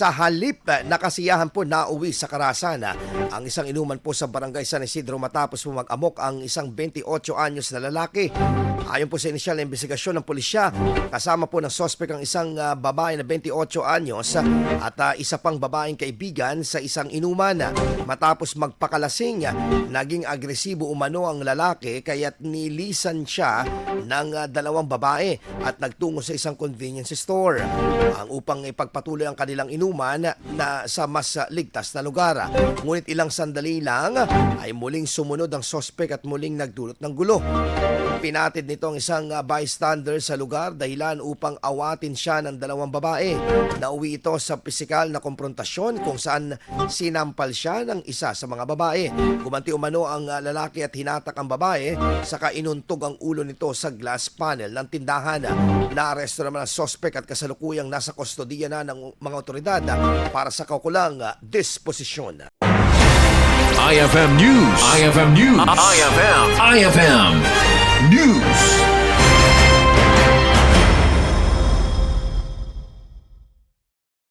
Sa halip na kasiyahan po nauwi sa karahasan ang isang inuman po sa Barangay San Isidro matapos po mag-amok ang isang 28 anyos na lalaki. Ayon po sa inisyal na investigasyon ng pulisya, kasama po ng sospek ang isang babae na 28 anyos at isa pang babaeng kaibigan sa isang inuman. Matapos magpakalasing, naging agresibo umano ang lalaki kaya't nilisan siya ng dalawang babae at nagtungo sa isang convenience store upang ipagpatuloy ang kanilang inuman na sa mas ligtas na lugar. Ngunit ilang sandali lang ay muling sumunod ang sospek at muling nagdulot ng gulo. Pinatid nito ang isang bystander sa lugar dahilan upang awatin siya ng dalawang babae. Nauwi ito sa pisikal na konfrontasyon kung saan sinampal siya ng isa sa mga babae. Gumanti umano ang lalaki at hinatak ang babae, saka inuntog ang ulo nito sa glass panel ng tindahan. Naaresto naman ang sospek at kasalukuyang nasa kustodiya na ng mga otoridad para sa kaukulang disposisyon. IFM News. IFM News. IFM News.